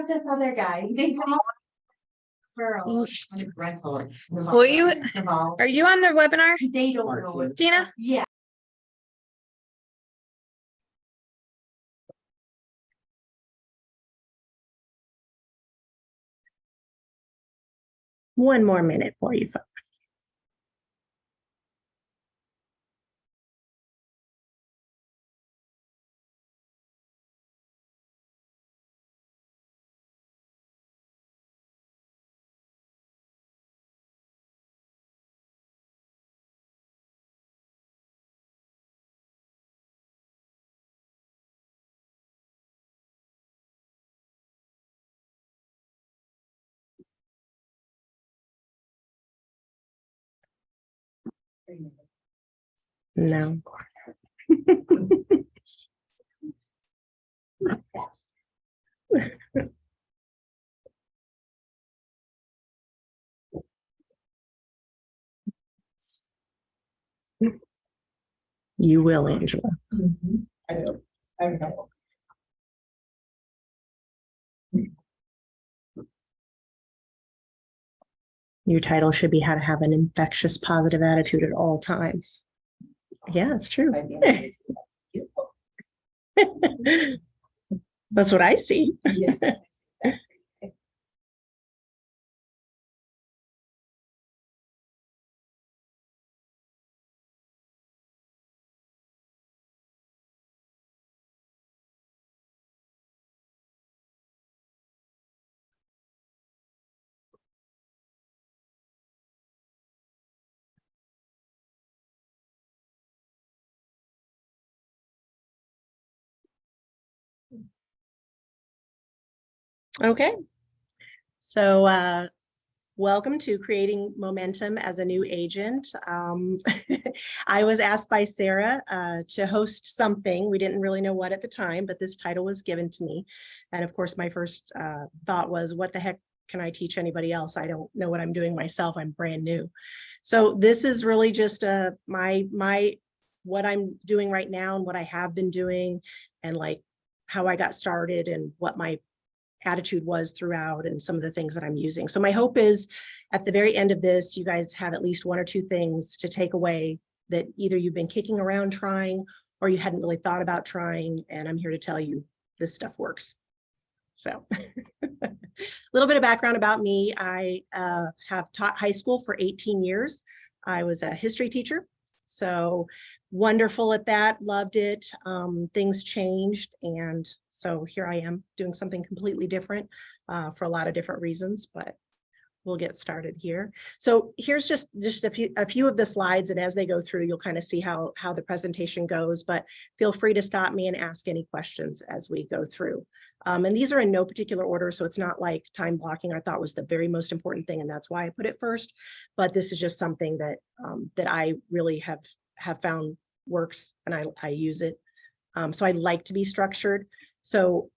have this other guy. They girl. Will you, are you on the webinar, They don't know what. Dina? Yeah. One more minute for you folks. No. You will, Angela. I know. I know. Your title should be how to have an infectious positive attitude at all times. Yeah, it's true. That's what I see. Yeah. Okay. So welcome to Creating Momentum as a New Agent. I was asked by Sarah to host something. We didn't really know what at the time, but this title was given to me. And of course, my first thought was, what the heck can I teach anybody else? I don't know what I'm doing myself. I'm brand new. So this is really just what I'm doing right now and what I have been doing, and like how I got started and what my attitude was throughout and some of the things that I'm using. So my hope is at the very end of this, you guys have at least one or two things to take away that either you've been kicking around trying or you hadn't really thought about trying. And I'm here to tell you this stuff works. So a little bit of background about me. I have taught high school for 18 years. I was a history teacher. So wonderful at that, loved it. Things changed. And so here I am doing something completely different for a lot of different reasons, but we'll get started here. So here's just a few of the slides, and as they go through, you'll kind of see how the presentation goes, but feel free to stop me and ask any questions as we go through. And these are in no particular order, so it's not like time blocking I thought was the very most important thing, and that's why I put it first. But this is just something that that I really have found works, and I use it. So I like to be structured. So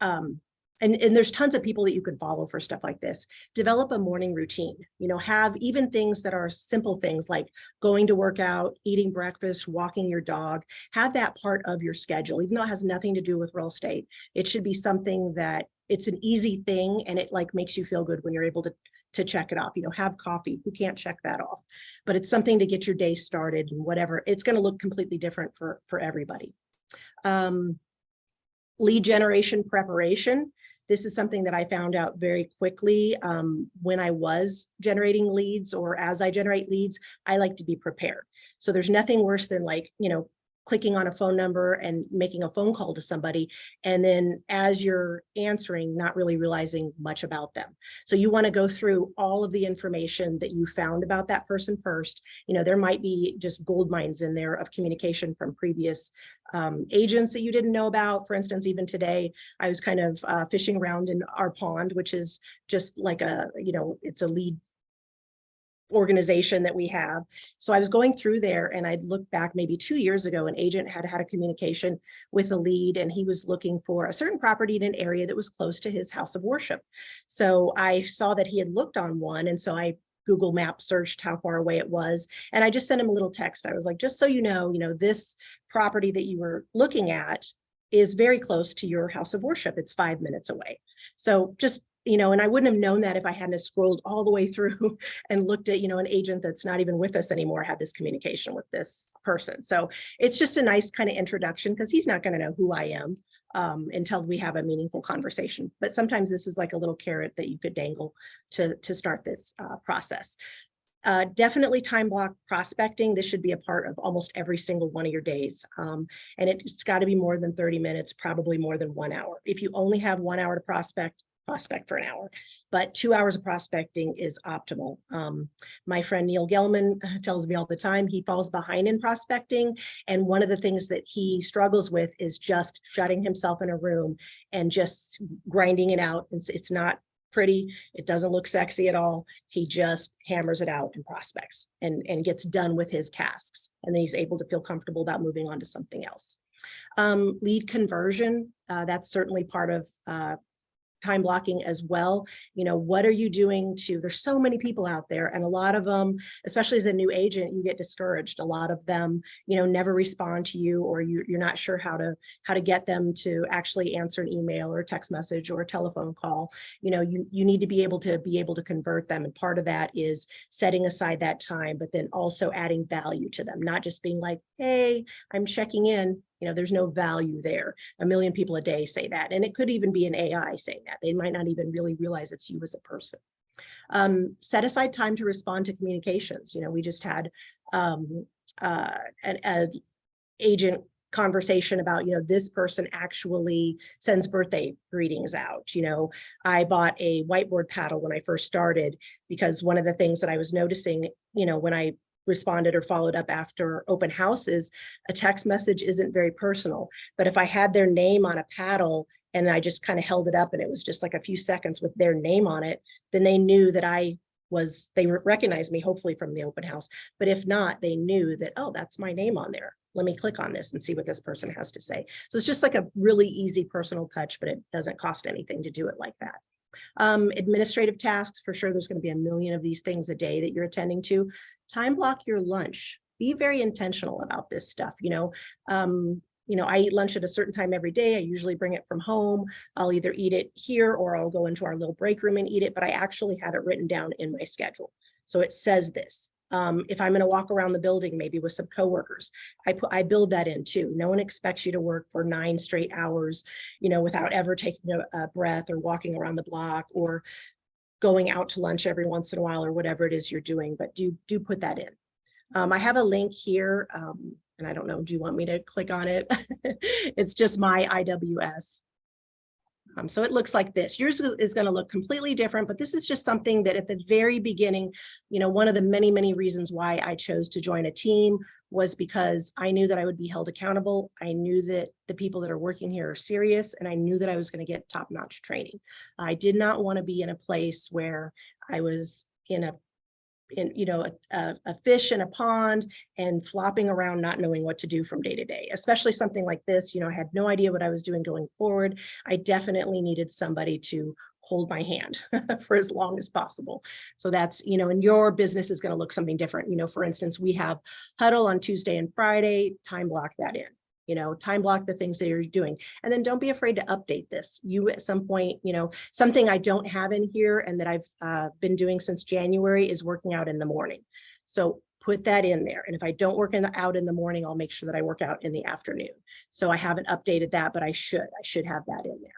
and there's tons of people that you could follow for stuff like this. Develop a morning routine, have even things that are simple things like going to work out, eating breakfast, walking your dog, have that part of your schedule, even though it has nothing to do with real estate. It should be something that it's an easy thing, and it like makes you feel good when you're able to check it off. Have coffee, who can't check that off? But it's something to get your day started, and whatever, it's going to look completely different for everybody. Lead generation preparation. This is something that I found out very quickly when I was generating leads, or as I generate leads, I like to be prepared. So there's nothing worse than clicking on a phone number and making a phone call to somebody, and then as you're answering, not really realizing much about them. So you want to go through all of the information that you found about that person first. There might be just gold mines in there of communication from previous agents that you didn't know about. For instance, even today, I was kind of fishing around in our pond, which is just like it's a lead organization that we have. So I was going through there, and I'd look back maybe 2 years ago, an agent had a communication with a lead, and he was looking for a certain property in an area that was close to his house of worship. So I saw that he had looked on one, and so I Google Maps searched how far away it was, and I just sent him a little text. I was like, just so you know, this property that you were looking at is very close to your house of worship. It's 5 minutes away. So just you know, and I wouldn't have known that if I hadn't have scrolled all the way through and looked at, you know, an agent that's not even with us anymore had this communication with this person. So it's just a nice kind of introduction, because he's not going to know who I am until we have a meaningful conversation. But sometimes this is like a little carrot that you could dangle to start this process. Definitely time block prospecting. This should be a part of almost every single one of your days. And it's got to be more than 30 minutes, probably more than 1 hour. If you only have 1 hour to prospect for an hour, but 2 hours of prospecting is optimal. My friend Neil Gelman tells me all the time he falls behind in prospecting. And one of the things that he struggles with is just shutting himself in a room and just grinding it out. It's not pretty. It doesn't look sexy at all. He just hammers it out and prospects and gets done with his tasks. And then he's able to feel comfortable about moving on to something else. Lead conversion, that's certainly part of time blocking as well. You know, what are you doing to, there's so many people out there, and a lot of them, especially as a new agent, you get discouraged. A lot of them, you know, never respond to you, or you're not sure how to get them to actually answer an email or a text message or a telephone call. You know, you need to be able to convert them. And part of that is setting aside that time, but then also adding value to them, not just being like, hey, I'm checking in. You know, there's no value there. A million people a day say that. And it could even be an AI saying that. They might not even really realize it's you as a person. Set aside time to respond to communications. You know, we just had an agent conversation about, you know, this person actually sends birthday greetings out. You know, I bought a whiteboard paddle when I first started, because one of the things that I was noticing, you know, when I responded or followed up after open houses, a text message isn't very personal. But if I had their name on a paddle and I just kind of held it up and it was just like a few seconds with their name on it, then they knew that they recognized me, hopefully from the open house. But if not, they knew that, oh, that's my name on there. Let me click on this and see what this person has to say. So it's just like a really easy personal touch, but it doesn't cost anything to do it like that. Administrative tasks, for sure, there's going to be a million of these things a day that you're attending to. Time block your lunch. Be very intentional about this stuff. You know, I eat lunch at a certain time every day. I usually bring it from home. I'll either eat it here or I'll go into our little break room and eat it, but I actually have it written down in my schedule. So it says this. If I'm going to walk around the building, maybe with some coworkers, I build that in too. No one expects you to work for 9 straight hours, you know, without ever taking a breath or walking around the block or going out to lunch every once in a while or whatever it is you're doing, but do put that in. I have a link here, and I don't know, do you want me to click on it? It's just my IWS. So it looks like this. Yours is going to look completely different, but this is just something that at the very beginning, you know, one of the many, many reasons why I chose to join a team was because I knew that I would be held accountable. I knew that the people that are working here are serious, and I knew that I was going to get top-notch training. I did not want to be in a place where I was in a fish in a pond and flopping around, not knowing what to do from day to day, especially something like this. You know, I had no idea what I was doing going forward. I definitely needed somebody to hold my hand for as long as possible. So that's, you know, and your business is going to look something different. You know, for instance, we have huddle on Tuesday and Friday, time block that in. You know, time block the things that you're doing. And then don't be afraid to update this. You at some point, you know, something I don't have in here and that I've been doing since January is working out in the morning. So put that in there. And if I don't work out in the morning, I'll make sure that I work out in the afternoon. So I haven't updated that, but I should have that in there.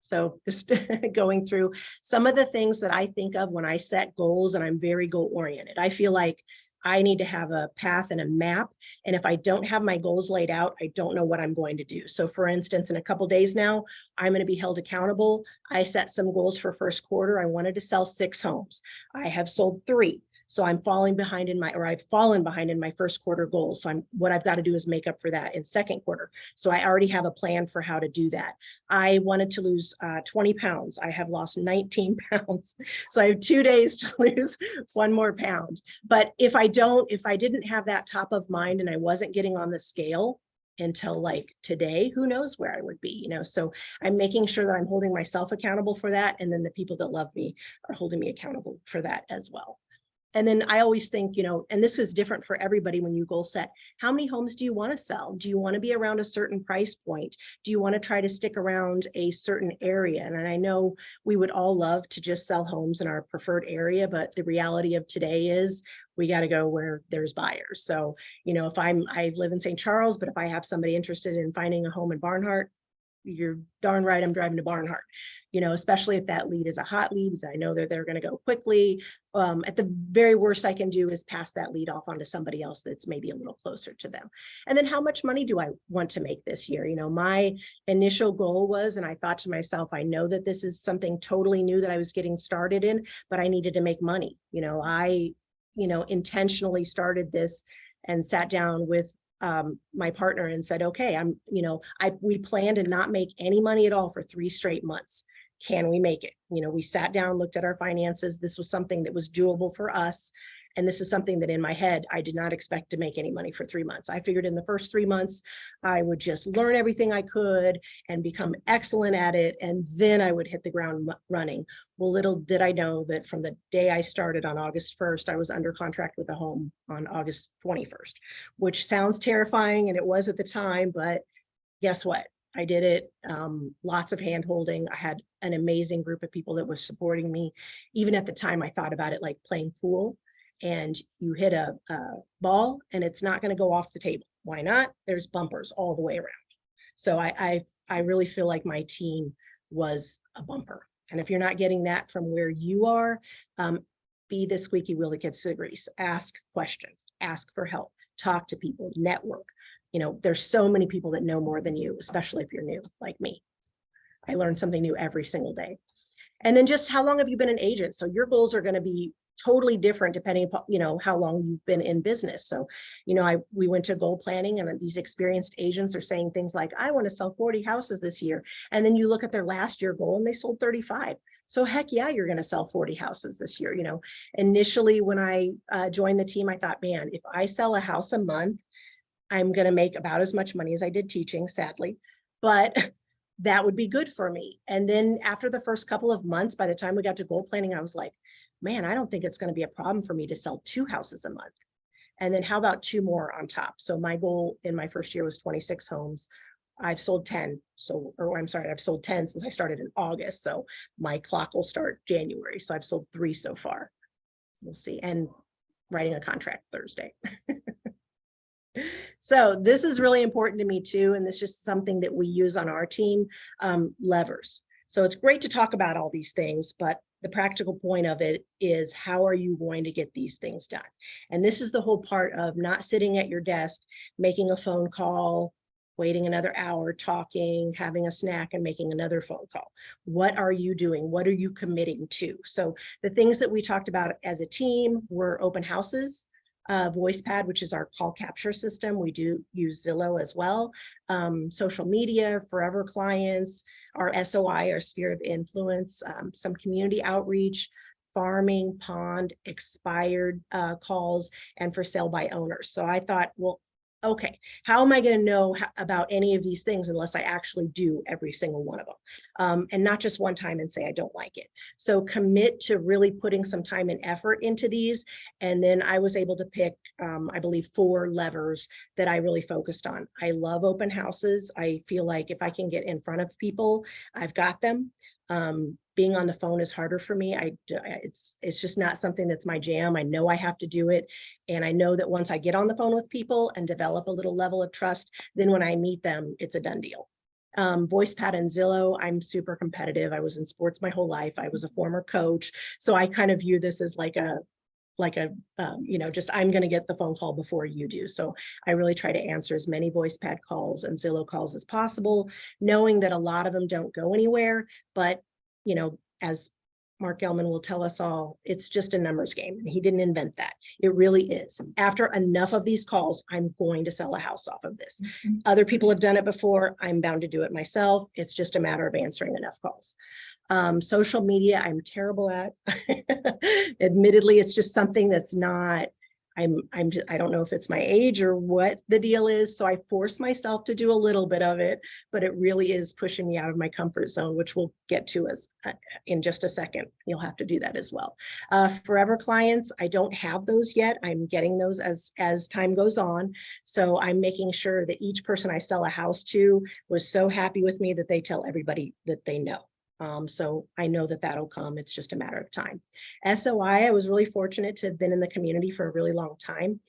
So just going through some of the things that I think of when I set goals, and I'm very goal oriented. I feel like I need to have a path and a map. And if I don't have my goals laid out, I don't know what I'm going to do. So for instance, in a couple of days now, I'm going to be held accountable. I set some goals for first quarter. I wanted to sell 6 homes. I have sold 3. So I've fallen behind in my first quarter goals. So what I've got to do is make up for that in second quarter. So I already have a plan for how to do that. I wanted to lose 20 pounds. I have lost 19 pounds. So I have 2 days to lose 1 more pound. But if I didn't have that top of mind and I wasn't getting on the scale until like today, who knows where I would be, you know? So I'm making sure that I'm holding myself accountable for that. And then the people that love me are holding me accountable for that as well. And then I always think, and this is different for everybody when you goal set, how many homes do you want to sell? Do you want to be around a certain price point? Do you want to try to stick around a certain area? And I know we would all love to just sell homes in our preferred area, but the reality of today is we got to go where there's buyers. So, if I live in St. Charles, but if I have somebody interested in finding a home in Barnhart, you're darn right I'm driving to Barnhart, especially if that lead is a hot lead. I know that they're going to go quickly. At the very worst I can do is pass that lead off onto somebody else that's maybe a little closer to them. And then how much money do I want to make this year? My initial goal was, and I thought to myself, I know that this is something totally new that I was getting started in, but I needed to make money. I intentionally started this and sat down with my partner and said, okay, we plan to not make any money at all for 3 straight months. Can we make it? We sat down, looked at our finances. This was something that was doable for us. And this is something that in my head, I did not expect to make any money for 3 months. I figured in the first 3 months, I would just learn everything I could and become excellent at it. And then I would hit the ground running. Well, little did I know that from the day I started on August 1st, I was under contract with a home on August 21st, which sounds terrifying. And it was at the time, but guess what? I did it. Lots of hand holding. I had an amazing group of people that was supporting me. Even at the time, I thought about it like playing pool. And you hit a ball and it's not going to go off the table. Why not? There's bumpers all the way around. So I really feel like my team was a bumper. And if you're not getting that from where you are, be the squeaky wheel that gets the grease. Ask questions, ask for help, talk to people, network. There's so many people that know more than you, especially if you're new like me. I learn something new every single day. And then just how long have you been an agent? So your goals are going to be totally different depending upon, how long you've been in business. So, we went to goal planning and these experienced agents are saying things like, I want to sell 40 houses this year. And then you look at their last year goal and they sold 35. So heck yeah, you're going to sell 40 houses this year. Initially when I joined the team, I thought, man, if I sell a house a month, I'm going to make about as much money as I did teaching, sadly, but that would be good for me. And then after the first couple of months, by the time we got to goal planning, I was like, man, I don't think it's going to be a problem for me to sell 2 houses a month. And then how about 2 more on top? So my goal in my first year was 26 homes. I've sold 10. I've sold 10 since I started in August. So my clock will start January. So I've sold 3 so far. We'll see. And writing a contract Thursday. So this is really important to me too. And this is just something that we use on our team, levers. So it's great to talk about all these things, but the practical point of it is how are you going to get these things done? And this is the whole part of not sitting at your desk, making a phone call, waiting another hour, talking, having a snack and making another phone call. What are you doing? What are you committing to? So the things that we talked about as a team were open houses, VoicePad, which is our call capture system. We do use Zillow as well. Social media, Forever Clients, our SOI, our Sphere of Influence, some community outreach, farming, pond, expired calls, and for sale by owners. So I thought, well, okay, how am I going to know about any of these things unless I actually do every single one of them, and not just one time and say I don't like it. So commit to really putting some time and effort into these. And then I was able to pick, I believe, 4 levers that I really focused on. I love open houses. I feel like if I can get in front of people, I've got them. Being on the phone is harder for me. It's just not something that's my jam. I know I have to do it. And I know that once I get on the phone with people and develop a little level of trust, then when I meet them, it's a done deal. VoicePad and Zillow, I'm super competitive. I was in sports my whole life. I was a former coach. So I kind of view this as like a just I'm going to get the phone call before you do. So I really try to answer as many VoicePad calls and Zillow calls as possible, knowing that a lot of them don't go anywhere. But, as Mark Gelman will tell us all, it's just a numbers game. He didn't invent that. It really is. After enough of these calls, I'm going to sell a house off of this. Other people have done it before. I'm bound to do it myself. It's just a matter of answering enough calls. Social media, I'm terrible at. Admittedly, it's just something that's not, I don't know if it's my age or what the deal is. So I force myself to do a little bit of it, but it really is pushing me out of my comfort zone, which we'll get to as in just a second. You'll have to do that as well. Forever clients, I don't have those yet. I'm getting those as time goes on. So I'm making sure that each person I sell a house to was so happy with me that they tell everybody that they know. So I know that that'll come. It's just a matter of time. SOI, I was really fortunate to have been in the community for a really long time.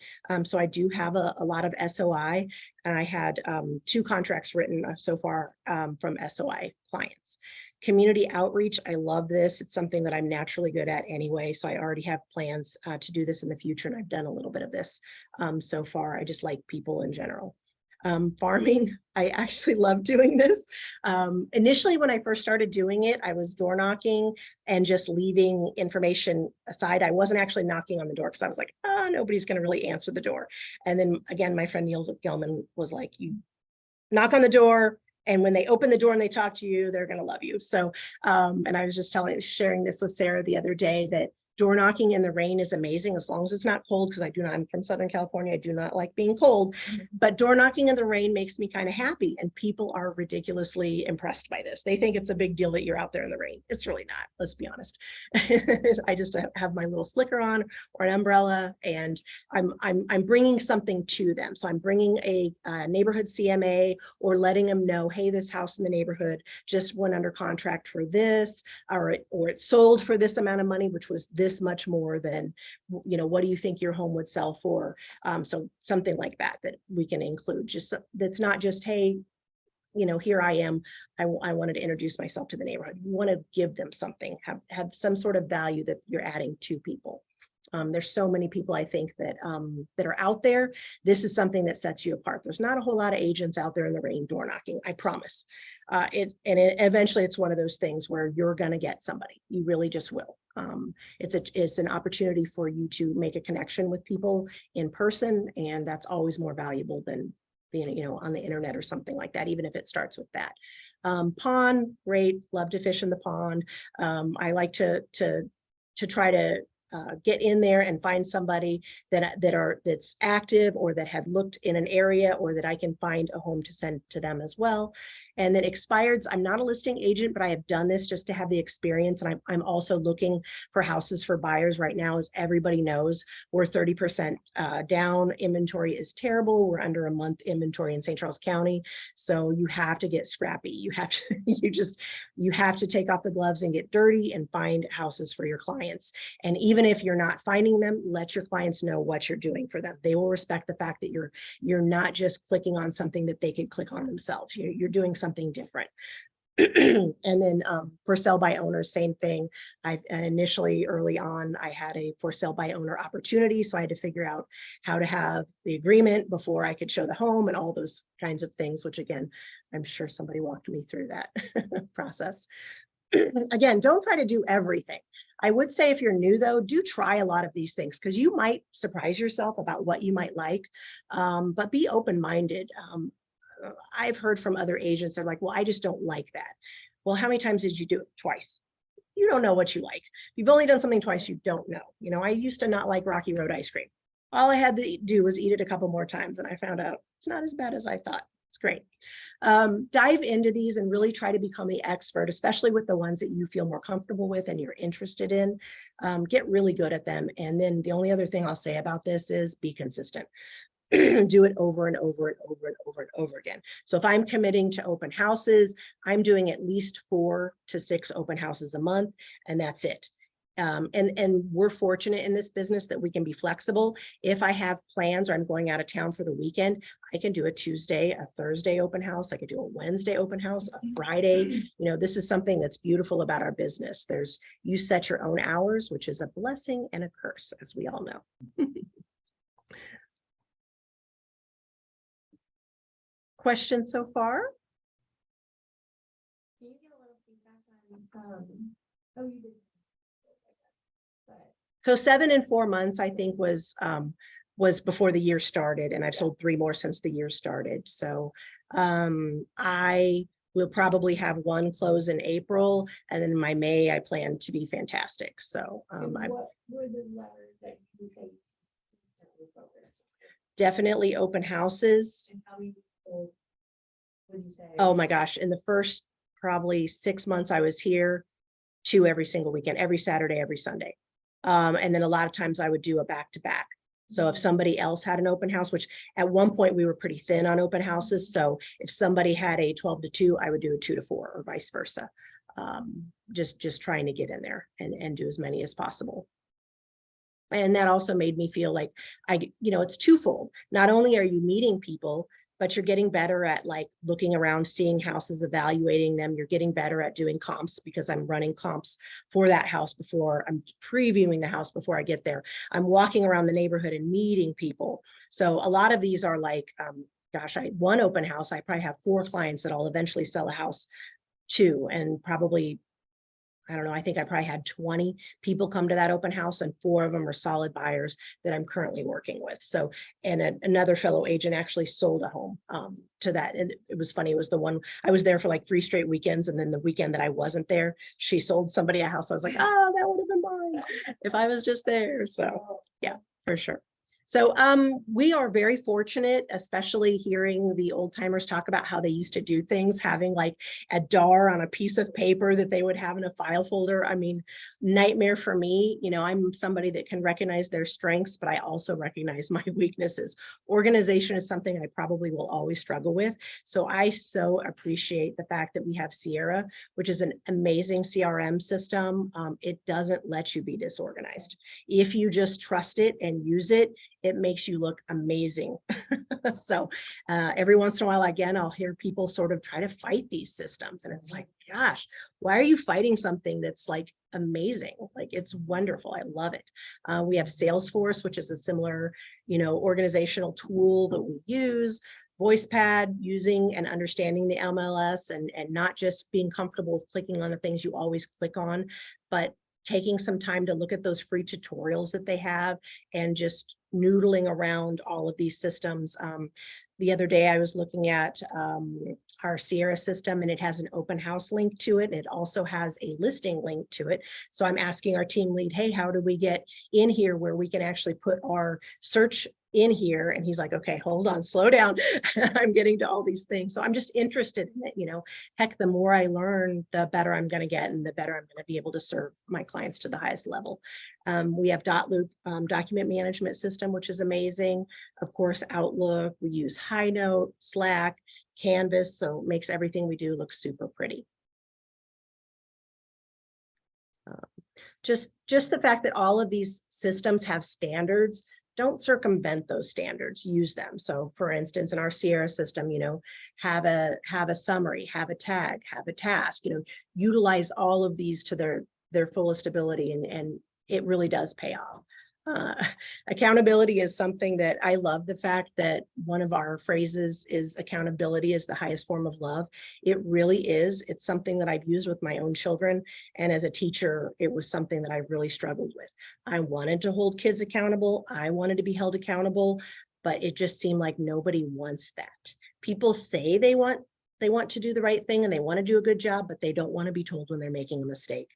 So I do have a lot of SOI, and I had 2 contracts written so far from SOI clients. Community outreach, I love this. It's something that I'm naturally good at anyway. So I already have plans to do this in the future, and I've done a little bit of this so far. I just like people in general. Farming, I actually love doing this. Initially, when I first started doing it, I was door knocking and just leaving information aside. I wasn't actually knocking on the door because I was like, oh, nobody's going to really answer the door. And then again, my friend Neil Gilman was like, you knock on the door, and when they open the door and they talk to you, they're going to love you. So, and I was just sharing this with Sarah the other day, that door knocking in the rain is amazing as long as it's not cold, because I'm from Southern California. I do not like being cold, but door knocking in the rain makes me kind of happy, and people are ridiculously impressed by this. They think it's a big deal that you're out there in the rain. It's really not, let's be honest. I just have my little slicker on or an umbrella, and I'm bringing something to them. So I'm bringing a neighborhood CMA, or letting them know, hey, this house in the neighborhood just went under contract for this, or it sold for this amount of money, which was this much more than, what do you think your home would sell for? So something like that we can include. Just that's not just, hey, here I am. I wanted to introduce myself to the neighborhood. You want to give them something, have some sort of value that you're adding to people. There's so many people, I think, that are out there. This is something that sets you apart. There's not a whole lot of agents out there in the rain door knocking, I promise. Eventually it's one of those things where you're going to get somebody. You really just will. It's an opportunity for you to make a connection with people in person, and that's always more valuable than being, on the internet or something like that, even if it starts with that. Pond, great, love to fish in the pond. I like to try to get in there and find somebody that's active, or that had looked in an area, or that I can find a home to send to them as well. And then expireds, I'm not a listing agent, but I have done this just to have the experience. And I'm also looking for houses for buyers right now. As everybody knows, we're 30% down. Inventory is terrible. We're under a month inventory in St. Charles County. So you have to get scrappy. You have to, you have to take off the gloves and get dirty and find houses for your clients. And even if you're not finding them, let your clients know what you're doing for them. They will respect the fact that you're not just clicking on something that they could click on themselves. You're doing something different. And then for sale by owners, same thing. I initially, early on, I had a for sale by owner opportunity. So I had to figure out how to have the agreement before I could show the home, and all those kinds of things, which again, I'm sure somebody walked me through that process. Again, don't try to do everything. I would say if you're new though, do try a lot of these things, because you might surprise yourself about what you might like, but be open-minded. I've heard from other agents that are like, well, I just don't like that. Well, how many times did you do it? Twice. You don't know what you like. If you've only done something twice, you don't know. I used to not like Rocky Road ice cream. All I had to do was eat it a couple more times, and I found out it's not as bad as I thought. It's great. Dive into these and really try to become the expert, especially with the ones that you feel more comfortable with and you're interested in. Get really good at them. And then the only other thing I'll say about this is be consistent. Do it over and over and over and over and over again. So if I'm committing to open houses, I'm doing at least 4 to 6 open houses a month, and that's it. And we're fortunate in this business that we can be flexible. If I have plans or I'm going out of town for the weekend, I can do a Tuesday, a Thursday open house. I could do a Wednesday open house, a Friday. This is something that's beautiful about our business. You set your own hours, which is a blessing and a curse, as we all know. Questions so far? Can you get a little feedback on, oh, you did. So 7 and 4 months, I think, was before the year started, and I've sold 3 more since the year started. So I will probably have 1 close in April, and then in my May, I plan to be fantastic. So what were the letters that you say Definitely open houses. Oh my gosh, in the first probably 6 months I was here, 2 every single weekend, every Saturday, every Sunday. And then a lot of times I would do a back-to-back. So if somebody else had an open house, which at one point we were pretty thin on open houses. So if somebody had a 12 to 2, I would do a 2 to 4 or vice versa. Just trying to get in there and do as many as possible. And that also made me feel like it's twofold. Not only are you meeting people, but you're getting better at like looking around, seeing houses, evaluating them. You're getting better at doing comps because I'm running comps for that house before I'm previewing the house before I get there. I'm walking around the neighborhood and meeting people. So a lot of these are like, gosh, one open house, I probably have 4 clients that I'll eventually sell a house to, and probably, I don't know, I think I probably had 20 people come to that open house, and 4 of them are solid buyers that I'm currently working with. So, and another fellow agent actually sold a home to that. And it was funny, it was the one, I was there for like 3 straight weekends. And then the weekend that I wasn't there, she sold somebody a house. I was like, oh, that would have been mine if I was just there. So yeah, for sure. So we are very fortunate, especially hearing the old timers talk about how they used to do things, having like a DAR on a piece of paper that they would have in a file folder. I mean, nightmare for me. I'm somebody that can recognize their strengths, but I also recognize my weaknesses. Organization is something I probably will always struggle with. So I so appreciate the fact that we have Sierra, which is an amazing CRM system. It doesn't let you be disorganized. If you just trust it and use it, it makes you look amazing. So every once in a while, again, I'll hear people sort of try to fight these systems. And it's like, gosh, why are you fighting something that's like amazing? Like, it's wonderful. I love it. We have Salesforce, which is a similar, organizational tool that we use. VoicePad, using and understanding the MLS and not just being comfortable with clicking on the things you always click on, but taking some time to look at those free tutorials that they have and just noodling around all of these systems. The other day I was looking at our Sierra system, and it has an open house link to it. And it also has a listing link to it. So I'm asking our team lead, hey, how do we get in here where we can actually put our search in here? And he's like, okay, hold on, slow down. I'm getting to all these things. So I'm just interested in it. Heck, the more I learn, the better I'm going to get, and the better I'm going to be able to serve my clients to the highest level. We have Dotloop document management system, which is amazing. Of course, Outlook. We use HighNote, Slack, Canvas. So it makes everything we do look super pretty. Just the fact that all of these systems have standards, don't circumvent those standards, use them. So for instance, in our Sierra system, have a summary, have a tag, have a task, utilize all of these to their fullest ability, and it really does pay off. Accountability is something that I love, the fact that one of our phrases is accountability is the highest form of love. It really is. It's something that I've used with my own children. And as a teacher, it was something that I really struggled with. I wanted to hold kids accountable. I wanted to be held accountable, but it just seemed like nobody wants that. People say they want to do the right thing and they want to do a good job, but they don't want to be told when they're making a mistake.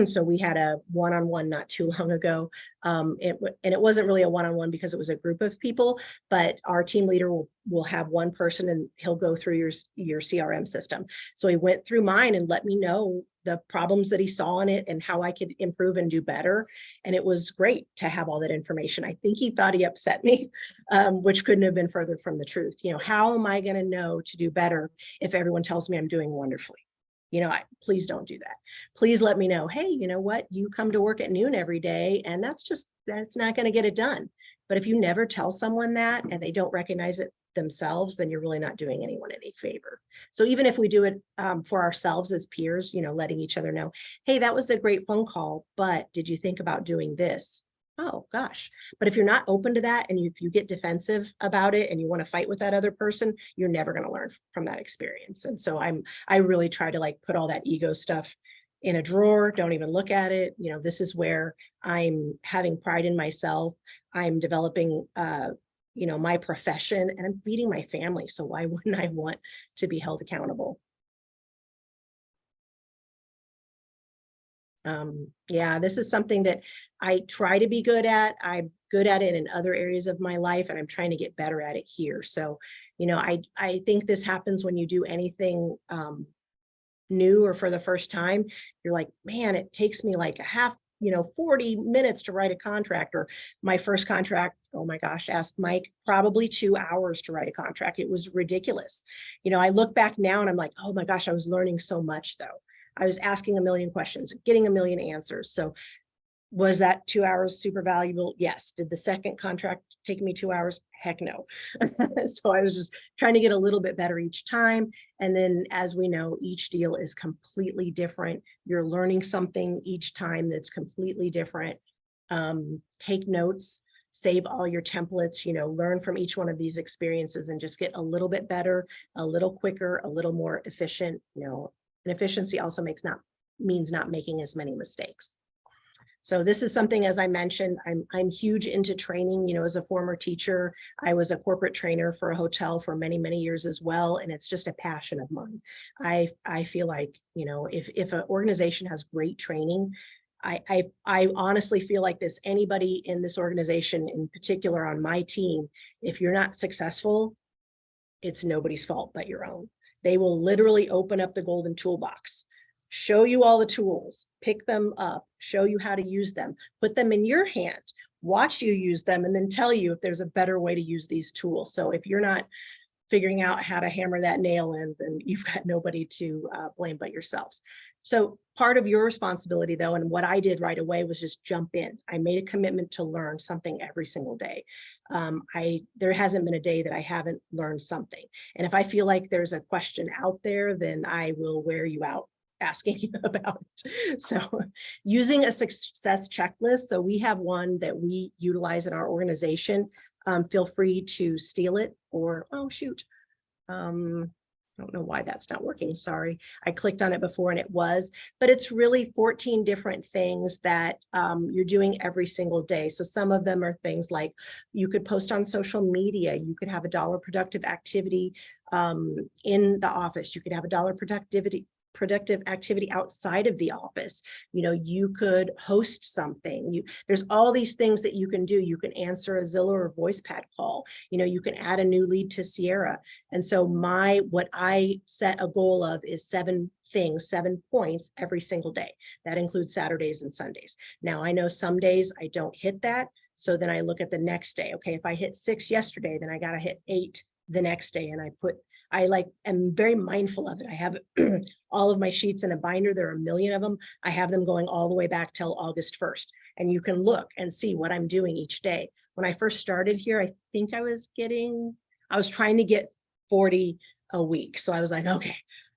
So we had a one-on-one not too long ago. And it wasn't really a one-on-one because it was a group of people, but our team leader will have one person and he'll go through your CRM system. So he went through mine and let me know the problems that he saw in it and how I could improve and do better. And it was great to have all that information. I think he thought he upset me, which couldn't have been further from the truth. How am I going to know to do better if everyone tells me I'm doing wonderfully? Please don't do that. Please let me know, hey, you know what? You come to work at noon every day, and that's not going to get it done. But if you never tell someone that and they don't recognize it themselves, then you're really not doing anyone any favor. So even if we do it for ourselves as peers, letting each other know, hey, that was a great phone call, but did you think about doing this? Oh gosh. But if you're not open to that, and if you get defensive about it and you want to fight with that other person, you're never going to learn from that experience. And so I really try to like put all that ego stuff in a drawer. Don't even look at it. This is where I'm having pride in myself. I'm developing my profession, and I'm feeding my family. So why wouldn't I want to be held accountable? Yeah, this is something that I try to be good at. I'm good at it in other areas of my life, and I'm trying to get better at it here. So, you know, I think this happens when you do anything new or for the first time. You're like, man, it takes me like a half, 40 minutes to write a contract. Or my first contract, oh my gosh, ask Mike, probably 2 hours to write a contract. It was ridiculous. I look back now and I'm like, oh my gosh, I was learning so much though. I was asking a million questions, getting a million answers. So was that 2 hours super valuable? Yes. Did the second contract take me 2 hours? Heck no. So I was just trying to get a little bit better each time. And then, as we know, each deal is completely different. You're learning something each time that's completely different. Take notes, save all your templates, learn from each one of these experiences and just get a little bit better, a little quicker, a little more efficient. And efficiency also means not making as many mistakes. So this is something, as I mentioned, I'm huge into training. As a former teacher, I was a corporate trainer for a hotel for many, many years as well. And it's just a passion of mine. I feel like, if an organization has great training, I honestly feel like this, anybody in this organization, in particular on my team, if you're not successful, it's nobody's fault but your own. They will literally open up the golden toolbox, show you all the tools, pick them up, show you how to use them, put them in your hand, watch you use them, and then tell you if there's a better way to use these tools. So if you're not figuring out how to hammer that nail in, then you've got nobody to blame but yourselves. So part of your responsibility though, and what I did right away, was just jump in. I made a commitment to learn something every single day. There hasn't been a day that I haven't learned something. And if I feel like there's a question out there, then I will wear you out asking you about it. So using a success checklist. So we have one that we utilize in our organization. Feel free to steal it, or, oh shoot. I don't know why that's not working. Sorry. I clicked on it before and it was, but it's really 14 different things that you're doing every single day. So some of them are things like you could post on social media. You could have a $1 productive activity in the office. You could have a $1 productive activity outside of the office. You could host something. There's all these things that you can do. You can answer a Zillow or VoicePad call. You can add a new lead to Sierra. And so what I set a goal of is 7 things, 7 points every single day. That includes Saturdays and Sundays. Now I know some days I don't hit that. So then I look at the next day. Okay, if I hit 6 yesterday, then I got to hit 8 the next day. And I am very mindful of it. I have all of my sheets in a binder. There are a million of them. I have them going all the way back till August 1st. And you can look and see what I'm doing each day. When I first started here, I think I was trying to get 40 a week. So I was like, okay,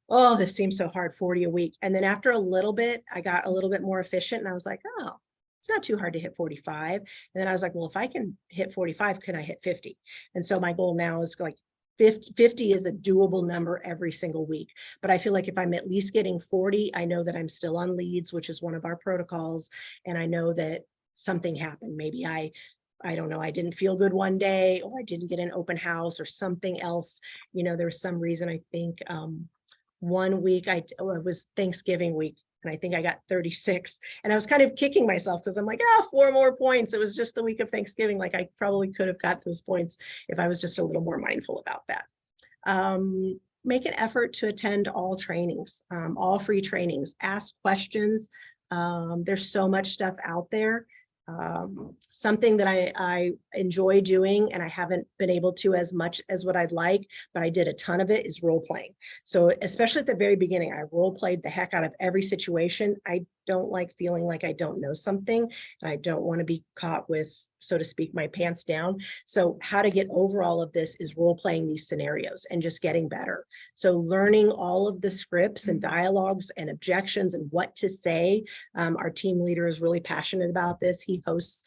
oh, this seems so hard, 40 a week. And then after a little bit, I got a little bit more efficient and I was like, oh, it's not too hard to hit 45. And then I was like, well, if I can hit 45, can I hit 50? And so my goal now is like 50 is a doable number every single week. But I feel like if I'm at least getting 40, I know that I'm still on leads, which is one of our protocols. And I know that something happened. Maybe I don't know, I didn't feel good one day, or I didn't get an open house or something else. There was some reason. I think one week it was Thanksgiving week. And I think I got 36 and I was kind of kicking myself because I'm like, 4 more points. It was just the week of Thanksgiving. Like I probably could have got those points if I was just a little more mindful about that. Make an effort to attend all trainings, all free trainings, ask questions. There's so much stuff out there. Something that I enjoy doing, and I haven't been able to as much as what I'd like, but I did a ton of it, is role playing. So especially at the very beginning, I role played the heck out of every situation. I don't like feeling like I don't know something, and I don't want to be caught with, so to speak, my pants down. So how to get over all of this is role playing these scenarios and just getting better. So learning all of the scripts and dialogues and objections and what to say. Our team leader is really passionate about this. He hosts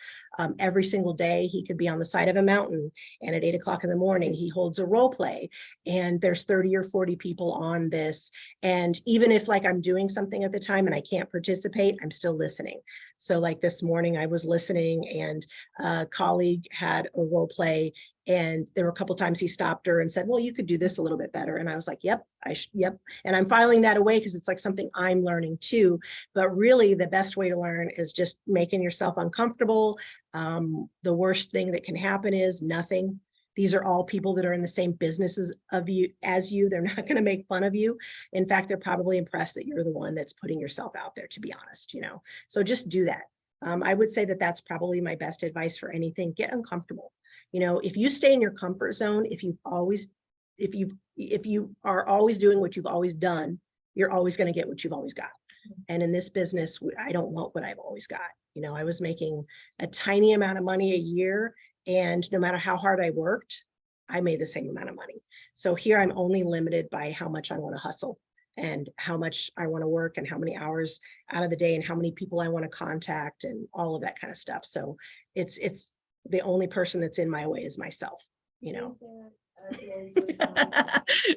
every single day. He could be on the side of a mountain, and at 8 o'clock in the morning, he holds a role play, and there's 30 or 40 people on this. And even if like I'm doing something at the time and I can't participate, I'm still listening. So like this morning I was listening, and a colleague had a role play, And there were a couple times he stopped her and said, well, you could do this a little bit better. And I was like, yep, yep. And I'm filing that away because it's like something I'm learning too. But really the best way to learn is just making yourself uncomfortable. The worst thing that can happen is nothing. These are all people that are in the same businesses as you. They're not going to make fun of you. In fact, they're probably impressed that you're the one that's putting yourself out there, to be honest, so just do that. I would say that that's probably my best advice for anything. Get uncomfortable. If you stay in your comfort zone, if you are always doing what you've always done, you're always going to get what you've always got. And in this business, I don't want what I've always got. I was making a tiny amount of money a year, and no matter how hard I worked, I made the same amount of money. So here I'm only limited by how much I want to hustle and how much I want to work and how many hours out of the day and how many people I want to contact and all of that kind of stuff. So it's the only person that's in my way is myself,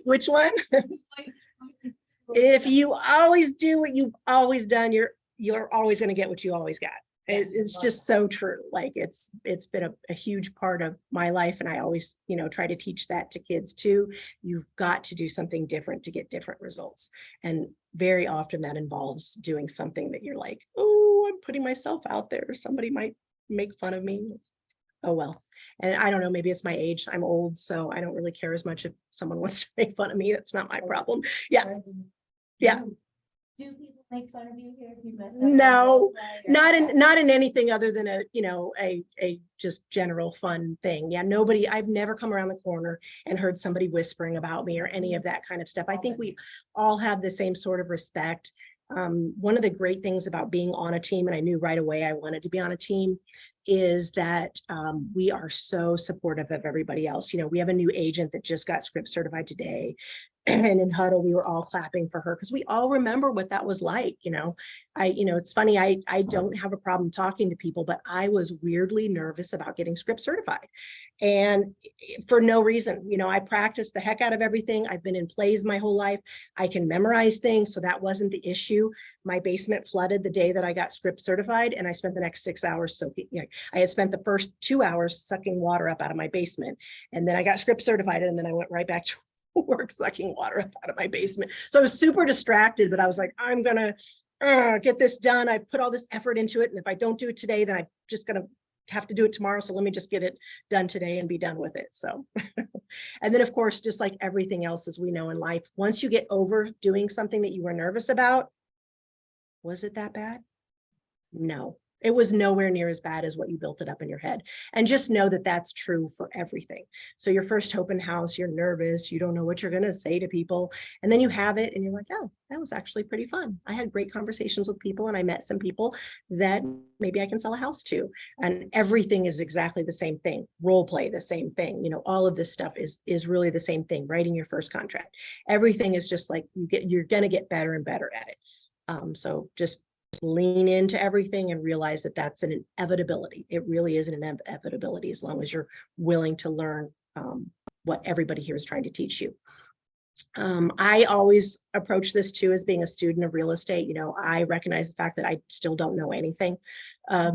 Which one? If you always do what you've always done, you're always going to get what you always got. It's just so true. Like it's been a huge part of my life. And I always, try to teach that to kids too. You've got to do something different to get different results. And very often that involves doing something that you're like, oh, I'm putting myself out there. Somebody might make fun of me. Oh, well. And I don't know, maybe it's my age. I'm old, so I don't really care as much if someone wants to make fun of me. That's not my problem. Yeah. Yeah. Do people make fun of you here if you mess up? No, not in anything other than a just general fun thing. Yeah, I've never come around the corner and heard somebody whispering about me or any of that kind of stuff. I think we all have the same sort of respect. One of the great things about being on a team, and I knew right away I wanted to be on a team, is that we are so supportive of everybody else. We have a new agent that just got script certified today. And in huddle, we were all clapping for her because we all remember what that was like. It's funny, I don't have a problem talking to people, but I was weirdly nervous about getting script certified. And for no reason, I practiced the heck out of everything. I've been in plays my whole life. I can memorize things. So that wasn't the issue. My basement flooded the day that I got script certified, and I spent the next 6 hours soaking. I had spent the first 2 hours sucking water up out of my basement. And then I got script certified, and then I went right back to work sucking water up out of my basement. So I was super distracted, but I was like, I'm gonna get this done. I put all this effort into it, and if I don't do it today, then I'm just gonna have to do it tomorrow. So let me just get it done today and be done with it. So and then of course, just like everything else, as we know in life, once you get over doing something that you were nervous about, was it that bad? No. It was nowhere near as bad as what you built it up in your head. And just know that that's true for everything. So your first open house, you're nervous, you don't know what you're going to say to people. And then you have it and you're like, oh, that was actually pretty fun. I had great conversations with people, and I met some people that maybe I can sell a house to. And everything is exactly the same thing. Role play, the same thing. All of this stuff is really the same thing. Writing your first contract. Everything is just like you're going to get better and better at it. So just lean into everything and realize that that's an inevitability. It really is an inevitability as long as you're willing to learn what everybody here is trying to teach you. I always approach this too as being a student of real estate. I recognize the fact that I still don't know anything.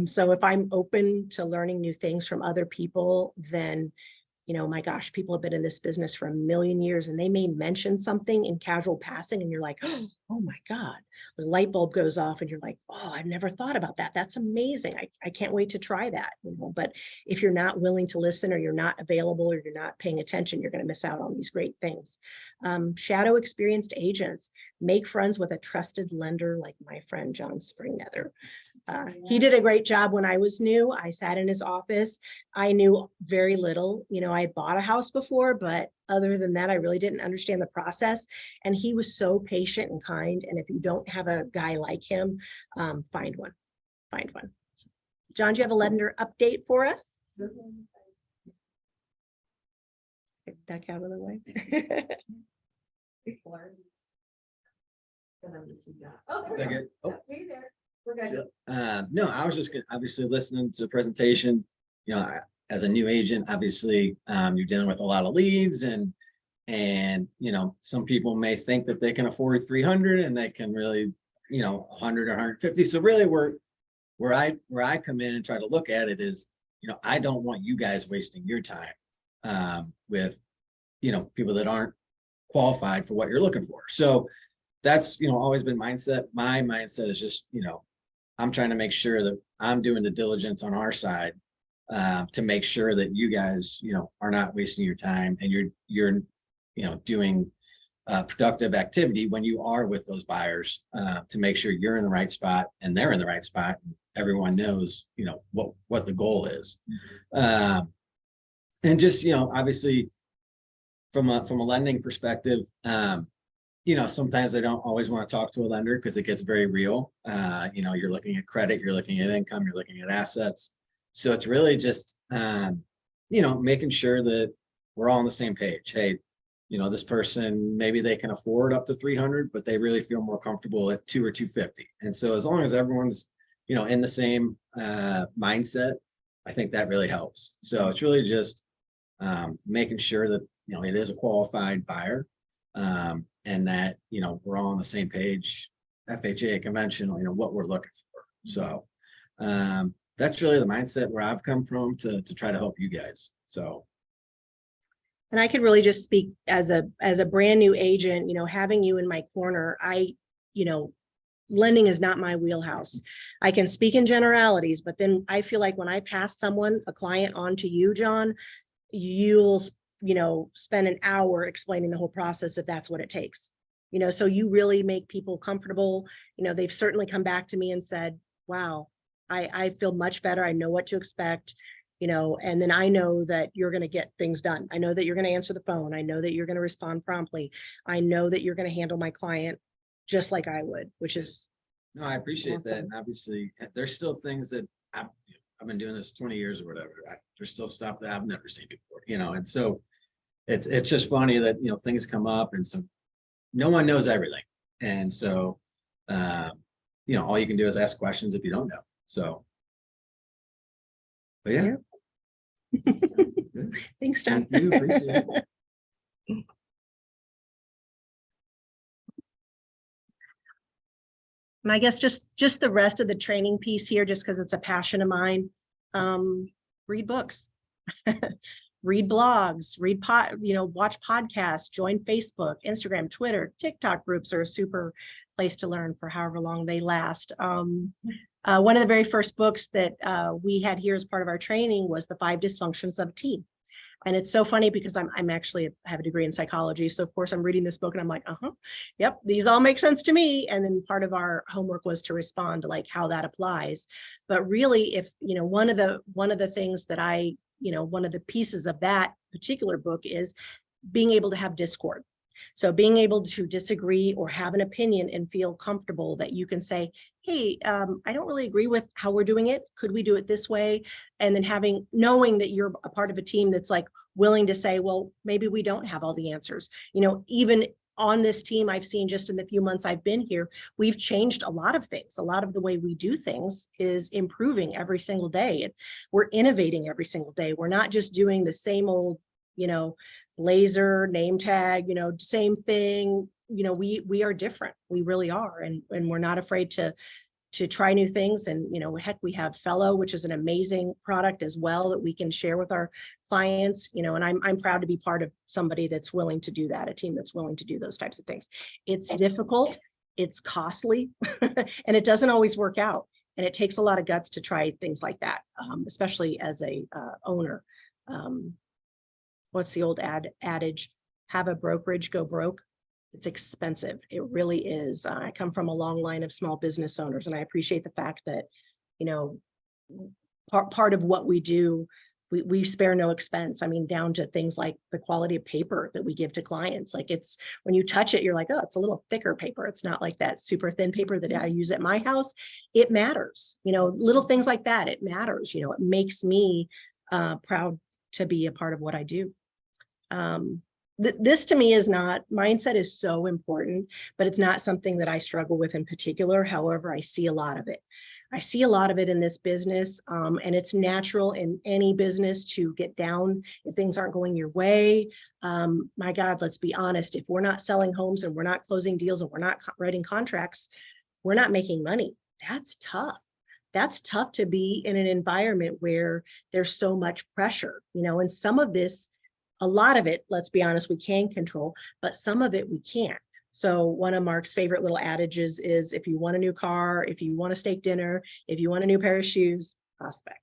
So if I'm open to learning new things from other people, then my gosh, people have been in this business for a million years, and they may mention something in casual passing and you're like, oh my God, the light bulb goes off and you're like, oh, I've never thought about that. That's amazing. I can't wait to try that. But if you're not willing to listen, or you're not available, or you're not paying attention, you're going to miss out on these great things. Shadow experienced agents. Make friends with a trusted lender like my friend John Springnether. He did a great job when I was new. I sat in his office. I knew very little. I had bought a house before, but other than that, I really didn't understand the process. And he was so patient and kind. And if you don't have a guy like him, find one. John, do you have a lender update for us? Get that out of the way. Okay. Oh. Hey there. We're good. No, I was just obviously listening to the presentation. As a new agent, obviously, you're dealing with a lot of leads, and some people may think that they can afford 300 and they can really, 100 or 150. So really, where I come in and try to look at it is, I don't want you guys wasting your time. with, people that aren't qualified for what you're looking for. So that's, always been mindset. My mindset is just, I'm trying to make sure that I'm doing the diligence on our side to make sure that you guys, are not wasting your time and you're doing productive activity when you are with those buyers to make sure you're in the right spot and they're in the right spot. And everyone knows, what the goal is. And just, obviously from a lending perspective, sometimes I don't always want to talk to a lender because it gets very real. You're looking at credit, you're looking at income, you're looking at assets. So it's really just, making sure that we're all on the same page. Hey, this person, maybe they can afford up to 300, but they really feel more comfortable at 2 or 250. And so as long as everyone's, in the same mindset, I think that really helps. So it's really just making sure that, it is a qualified buyer and that, we're all on the same page, FHA, conventional, what we're looking for. So that's really the mindset where I've come from to try to help you guys. So. And I could really just speak as a brand new agent, having you in my corner, lending is not my wheelhouse. I can speak in generalities, but then I feel like when I pass a client on to you, John, you'll, spend an hour explaining the whole process if that's what it takes. So you really make people comfortable. They've certainly come back to me and said, wow, I feel much better. I know what to expect. And then I know that you're going to get things done. I know that you're going to answer the phone. I know that you're going to respond promptly. I know that you're going to handle my client just like I would, which is. No, I appreciate awesome. that. And obviously there's still things that I've been doing this 20 years or whatever. There's still stuff that I've never seen before, and so it's just funny that, things come up and no one knows everything. And so, all you can do is ask questions if you don't know. So, but yeah. Thanks, John. Thank you. Appreciate it. And I guess just the rest of the training piece here, just because it's a passion of mine, read books, read blogs, watch podcasts, join Facebook, Instagram, Twitter, TikTok groups are a super place to learn for however long they last. One of the very first books that we had here as part of our training was The 5 Dysfunctions of a Team. And it's so funny because I'm actually have a degree in psychology. So of course I'm reading this book and I'm like, yep, these all make sense to me. And then part of our homework was to respond to like how that applies. But really, if, one of the things that one of the pieces of that particular book is being able to have discord. So being able to disagree or have an opinion and feel comfortable that you can say, hey, I don't really agree with how we're doing it. Could we do it this way? And then knowing that you're a part of a team that's like willing to say, well, maybe we don't have all the answers. Even on this team, I've seen just in the few months I've been here, we've changed a lot of things. A lot of the way we do things is improving every single day. We're innovating every single day. We're not just doing the same old, blazer, name tag, same thing. We are different. We really are. And we're not afraid to try new things. And, heck, we have Fellow, which is an amazing product as well that we can share with our clients, and I'm proud to be part of somebody that's willing to do that, a team that's willing to do those types of things. It's difficult, it's costly, and it doesn't always work out. And it takes a lot of guts to try things like that, especially as a owner. What's the old adage? Have a brokerage go broke. It's expensive. It really is. I come from a long line of small business owners, and I appreciate the fact that, part of what we do, we spare no expense. I mean, down to things like the quality of paper that we give to clients. Like when you touch it, you're like, oh, it's a little thicker paper. It's not like that super thin paper that I use at my house. It matters, little things like that. It matters, it makes me proud to be a part of what I do. This to me is not, mindset is so important, but it's not something that I struggle with in particular. However, I see a lot of it. I see a lot of it in this business, and it's natural in any business to get down if things aren't going your way. My God, let's be honest. If we're not selling homes and we're not closing deals and we're not writing contracts, we're not making money. That's tough. That's tough to be in an environment where there's so much pressure, and some of this A lot of it, let's be honest, we can control, but some of it we can't. So one of Mark's favorite little adages is, if you want a new car, if you want a steak dinner, if you want a new pair of shoes, prospect.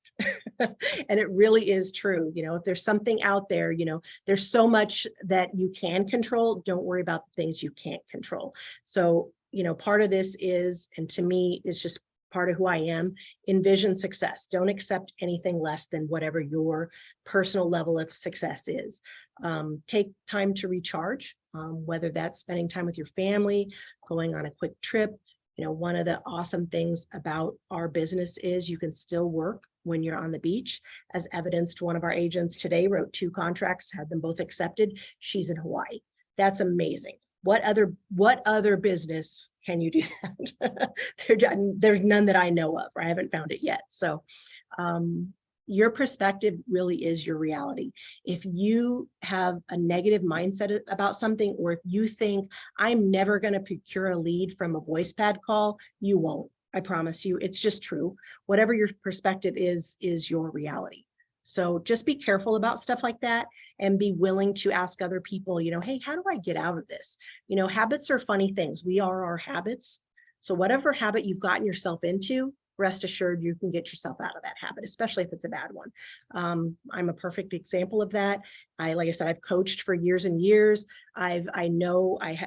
And it really is true. You know, if there's something out there, you know, there's so much that you can control. Don't worry about the things you can't control. So, you know, part of this is, and to me, it's just part of who I am, envision success. Don't accept anything less than whatever your personal level of success is. Take time to recharge, whether that's spending time with your family, going on a quick trip. You know, one of the awesome things about our business is you can still work when you're on the beach, as evidenced. One of our agents today wrote 2 contracts, had them both accepted. She's in Hawaii. That's amazing. What other business can you do that? There's none that I know of, or I haven't found it yet. So your perspective really is your reality. If you have a negative mindset about something, or if you think I'm never going to procure a lead from a voice pad call, you won't. I promise you, it's just true. Whatever your perspective is your reality. So just be careful about stuff like that, and be willing to ask other people, you know, hey, how do I get out of this? You know, habits are funny things. We are our habits. So whatever habit you've gotten yourself into, rest assured you can get yourself out of that habit, especially if it's a bad one. I'm a perfect example of that. Like I said, I've coached for years and years. I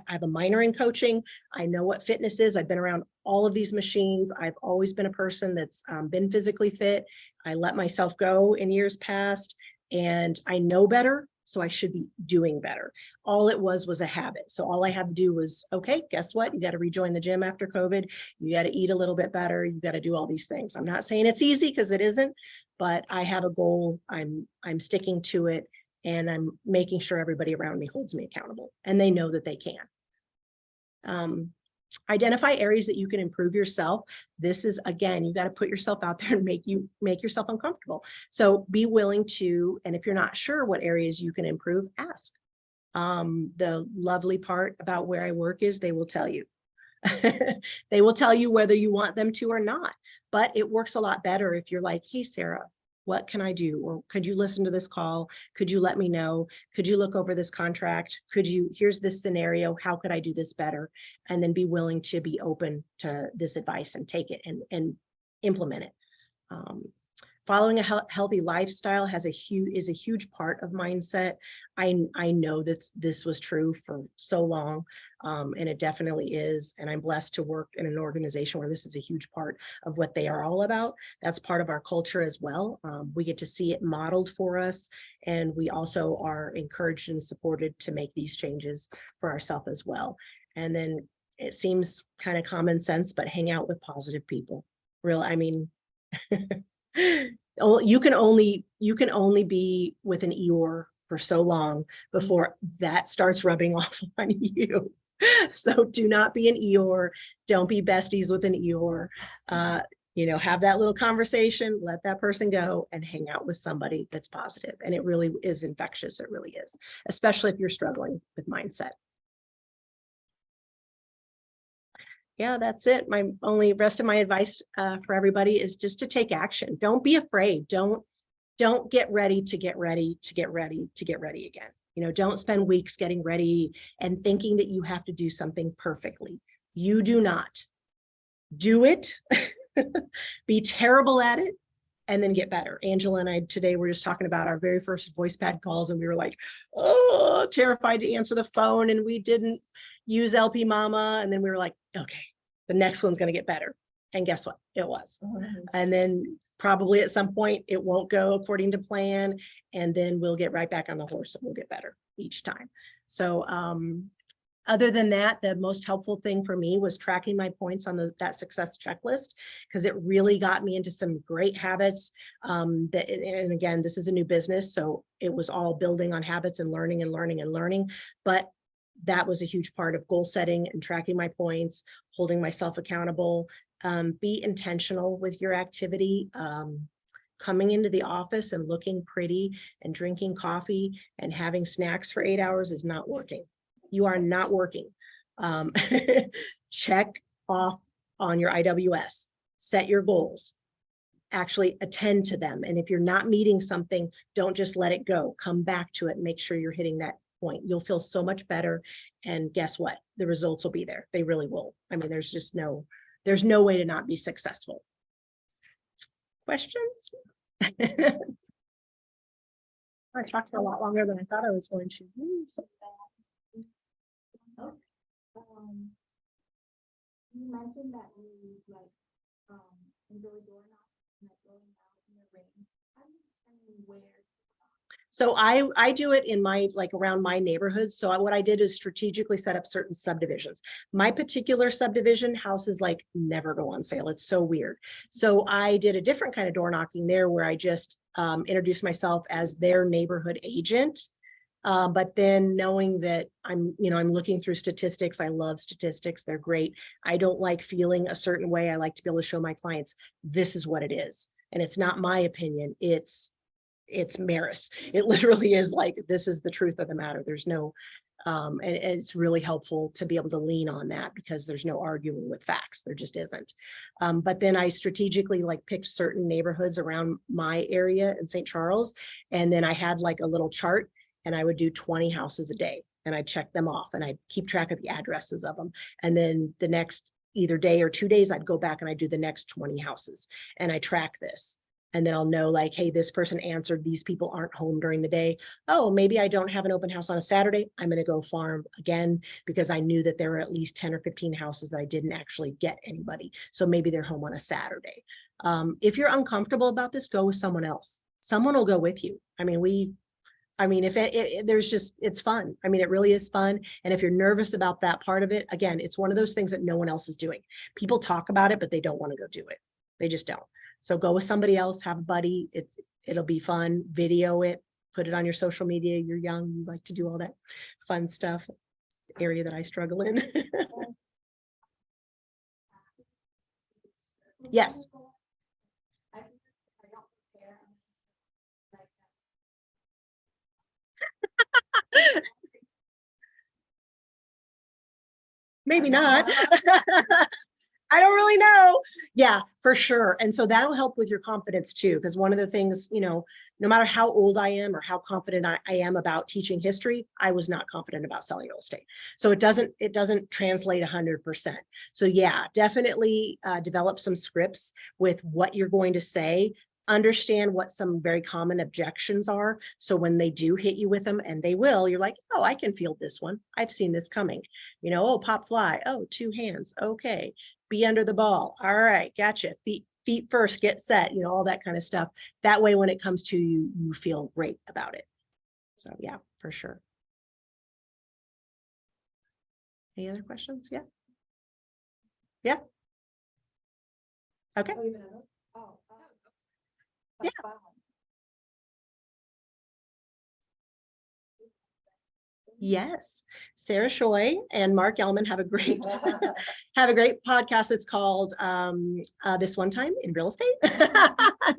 have a minor in coaching. I know what fitness is. I've been around all of these machines. I've always been a person that's been physically fit. I let myself go in years past, and I know better. So I should be doing better. All it was a habit. So all I had to do was, okay, guess what? You got to rejoin the gym after COVID. You got to eat a little bit better. You got to do all these things. I'm not saying it's easy, because it isn't, but I have a goal. I'm sticking to it, and I'm making sure everybody around me holds me accountable, and they know that they can. Identify areas that you can improve yourself. This is, again, you got to put yourself out there and make yourself uncomfortable. So be willing to, and if you're not sure what areas you can improve, ask. The lovely part about where I work is they will tell you. They will tell you whether you want them to or not, but it works a lot better if you're like, hey, Sarah, what can I do? Or could you listen to this call? Could you let me know? Could you look over this contract? Here's this scenario. How could I do this better? And then be willing to be open to this advice and take it and implement it. Following a healthy lifestyle is a huge part of mindset. I know that this was true for so long, and it definitely is. And I'm blessed to work in an organization where this is a huge part of what they are all about. That's part of our culture as well. We get to see it modeled for us, and we also are encouraged and supported to make these changes for ourselves as well. And then it seems kind of common sense, but hang out with positive people. I mean, you can only be with an Eeyore for so long before that starts rubbing off on you. So do not be an Eeyore. Don't be besties with an Eeyore. You know, have that little conversation, let that person go, and hang out with somebody that's positive. And it really is infectious. It really is, especially if you're struggling with mindset. Yeah, that's it. My only rest of my advice for everybody is just to take action. Don't be afraid. Don't get ready to get ready to get ready to get ready again. You know, don't spend weeks getting ready and thinking that you have to do something perfectly. You do not. Do it, be terrible at it, and then get better. Angela and I today were just talking about our very first voice pad calls, and we were like, oh, terrified to answer the phone, and we didn't use LP Mama. And then we were like, okay, the next one's going to get better. And guess what? It was. And then probably at some point it won't go according to plan, and then we'll get right back on the horse and we'll get better each time. So other than that, the most helpful thing for me was tracking my points on that success checklist, because it really got me into some great habits. And again, this is a new business, so it was all building on habits and learning and learning and learning. But that was a huge part of goal setting and tracking my points, holding myself accountable. Be intentional with your activity. Coming into the office and looking pretty and drinking coffee and having snacks for 8 hours is not working. You are not working. Check off on your IWS, set your goals, actually attend to them. And if you're not meeting something, don't just let it go. Come back to it and make sure you're hitting that point. You'll feel so much better. And guess what? The results will be there. They really will. I mean, there's no way to not be successful. Questions? I talked for a lot longer than I thought I was going to. You mentioned that you like enjoy door knocking, like going out in the rain. How do you determine where? So I do it in my, like around my neighborhood. So what I did is strategically set up certain subdivisions. My particular subdivision houses like never go on sale. It's so weird. So I did a different kind of door knocking there where I just introduced myself as their neighborhood agent. But then knowing that I'm looking through statistics. I love statistics. They're great. I don't like feeling a certain way. I like to be able to show my clients, this is what it is. And it's not my opinion. It's Maris. It literally is like, this is the truth of the matter. There's no, and it's really helpful to be able to lean on that because there's no arguing with facts. There just isn't. But then I strategically like picked certain neighborhoods around my area in St. Charles. And then I had like a little chart and I would do 20 houses a day and I check them off and I keep track of the addresses of them. And then the next either day or 2 days, I'd go back and I do the next 20 houses and I track this. And then I'll know like, hey, this person answered, these people aren't home during the day. Oh, maybe I don't have an open house on a Saturday. I'm going to go farm again because I knew that there were at least 10 or 15 houses that I didn't actually get anybody. So maybe they're home on a Saturday. If you're uncomfortable about this, go with someone else. Someone will go with you. I mean, if there's just, it's fun. I mean, it really is fun. And if you're nervous about that part of it, again, it's one of those things that no one else is doing. People talk about it, but they don't want to go do it. They just don't. So go with somebody else, have a buddy. It'll be fun. Video it, put it on your social media. You're young, you like to do all that fun stuff. Area that I struggle in. Yes. Maybe not. I don't really know. Yeah, for sure. And so that'll help with your confidence too, because one of the things, no matter how old I am or how confident I am about teaching history, I was not confident about selling real estate. So it doesn't translate 100%. So yeah, definitely develop some scripts with what you're going to say. Understand what some very common objections are. So when they do hit you with them, and they will, you're like, oh, I can field this one. I've seen this coming. Oh, pop fly. Oh, 2 hands. Okay. Be under the ball. All right. Gotcha. Feet first, get set, all that kind of stuff. That way, when it comes to you, you feel great about it. So yeah, for sure. Any other questions? Yeah. Yeah. Okay. Yeah. Yes, Sarah Shoy and Mark Ellman have a great podcast. It's called This One Time in Real Estate.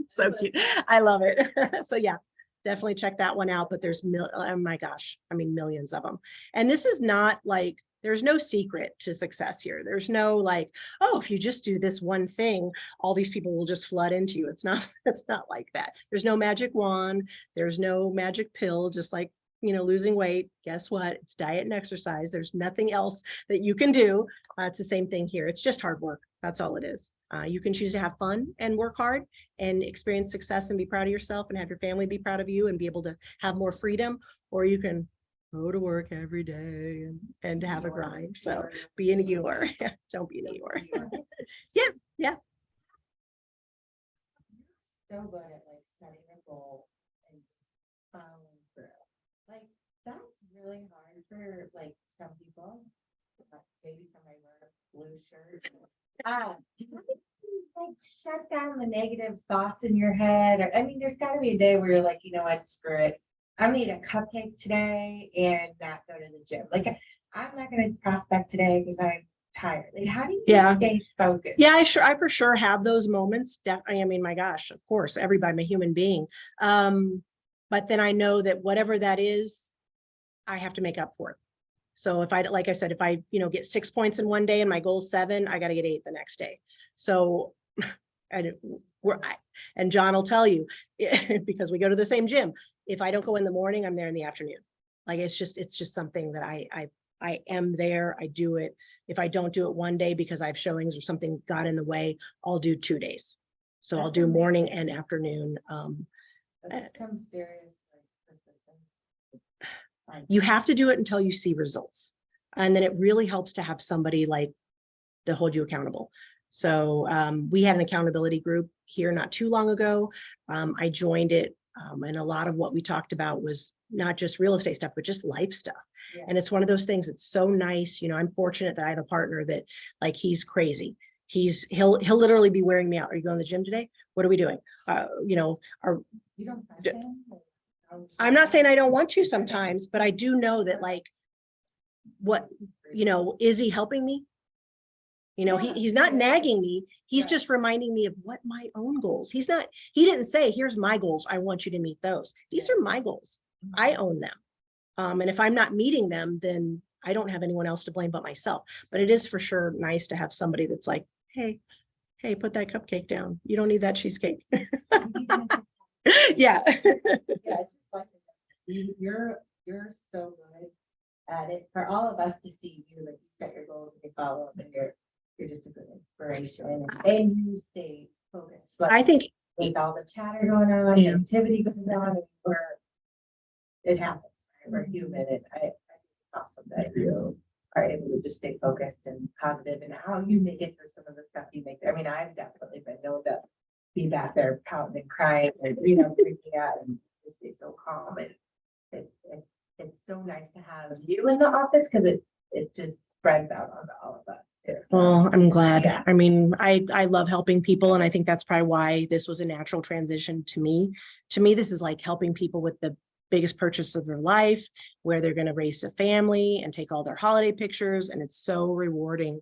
So cute. I love it. So yeah, definitely check that one out. But there's oh my gosh, I mean, millions of them. And this is not like, there's no secret to success here. There's no like, oh, if you just do this one thing, all these people will just flood into you. It's not like that. There's no magic wand. There's no magic pill, just like, losing weight. Guess what? It's diet and exercise. There's nothing else that you can do. It's the same thing here. It's just hard work. That's all it is. You can choose to have fun and work hard and experience success and be proud of yourself and have your family be proud of you and be able to have more freedom, or you can go to work every day and have a grind. So be an Eeyore. Don't be an Eeyore. Yeah. So good at like setting a goal and following through. Like that's really hard for like some people. Maybe somebody wear a blue shirt. How do you like shut down the negative thoughts in your head? Or, I mean, there's got to be a day where you're like, you know what, screw it. I'm gonna eat a cupcake today and not go to the gym. Like I'm not gonna prospect today because I'm tired. Like, how do you stay focused? Yeah, I for sure have those moments. Definitely. I mean, my gosh, of course, everybody, I'm a human being. But then I know that whatever that is, I have to make up for it. So if I, like I said, if I, get 6 points in one day and my goal is 7, I got to get 8 the next day. So And John will tell you, because we go to the same gym, if I don't go in the morning, I'm there in the afternoon. Like, it's just something that I am there, I do it. If I don't do it one day because I have showings or something got in the way, I'll do 2 days. So I'll That's do morning amazing. and afternoon. That's some serious, like, persistence. Like, You have to do it until you see results. And then it really helps to have somebody like to hold you accountable. So we had an accountability group here not too long ago. I joined it, and a lot of what we talked about was not just real estate stuff, but just life stuff. yeah. And it's one of those things that's so nice. You know, I'm fortunate that I have a partner that, like, he's crazy. He'll literally be wearing me out. Are you going to the gym today? What are we doing? You know, You don't touch D- him? Like, how- I'm not saying I don't want to sometimes, but I do know that, like, what, you know, is he helping me? You know, Yeah, he's not yeah. nagging me. He's Right. just reminding me of what my own goals. He didn't say, here's my goals. I want you to meet those. These are my goals. I own them. And if I'm not meeting them, then I don't have anyone else to blame but myself. But it is for sure nice to have somebody that's like, hey, put that cupcake down. You don't need that cheesecake. Yeah. Yeah, it's just like, you're so good at it, for all of us to see you, like, you set your goals and you follow up, and you're just a good inspiration, and you stay focused. But I think, with all the chatter going on, the activity going on, it happens, right? We're human, and I think it's awesome that you are able to just stay focused and positive, and how you make it through some of the stuff you make. I mean, I've definitely been known to be back there pouting and crying and, freaking out, and just stay so calm, and it's so nice to have you in the office, because it just spreads out onto all of us. well, I'm glad. Yeah. I mean, I love helping people, and I think that's probably why this was a natural transition to me. To me, this is like helping people with the biggest purchase of their life, where they're going to raise a family and take all their holiday pictures, and it's so rewarding.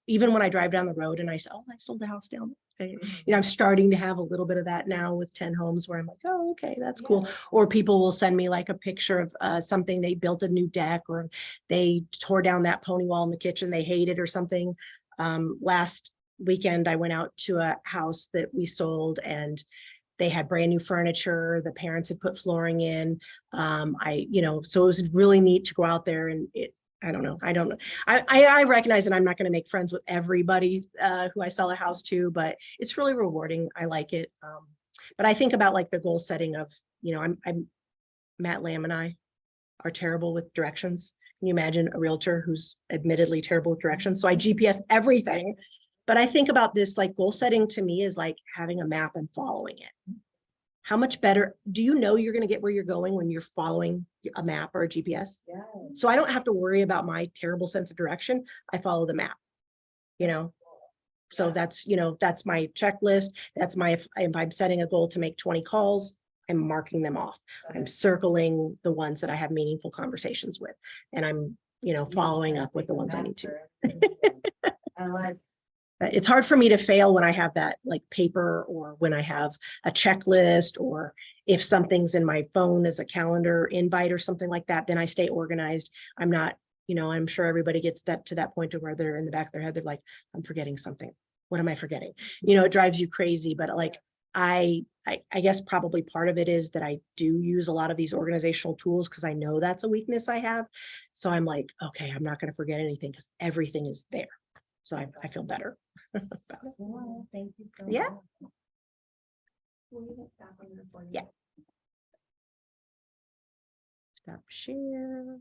Even when I drive down the road and I say, oh, I sold the house down there. You know, I'm starting to have a little bit of that now with 10 homes, where I'm like, oh, okay, that's cool. Or people will send me like a picture of something, they built a new deck, or they tore down that pony wall in the kitchen, they hate it or something. Last weekend, I went out to a house that we sold, and they had brand new furniture. The parents had put flooring in. So it was really neat to go out there, and I don't know. I recognize that I'm not going to make friends with everybody who I sell a house to, but it's really rewarding. I like it. But I think about, like, the goal setting of, I'm Matt Lamb and I are terrible with directions. Can you imagine a realtor who's admittedly terrible with directions? So I GPS everything. But I think about this, like, goal setting to me is like having a map and following it. How much better do you know you're going to get where you're going when you're following a map or a GPS? Yeah. So I don't have to worry about my terrible sense of direction. I follow the map, So that's my checklist. That's if I'm setting a goal to make 20 calls, I'm marking them off. I'm circling the ones that I have meaningful conversations with, and I'm, following up with the ones I need to. I like, It's hard for me to fail when I have that, like, paper, or when I have a checklist, or if something's in my phone as a calendar invite or something like that, then I stay organized. I'm not, I'm sure everybody gets to that point where they're in the back of their head, they're like, I'm forgetting something. What am I forgetting? It drives you crazy. But, like, I guess probably part of it is that I do use a lot of these organizational tools, because I know that's a weakness I have. So I'm like, okay, I'm not going to forget anything, because everything is there. So I feel better. well, thank you so Yeah. much. Will you just stop on the recording? Yeah. Stop share.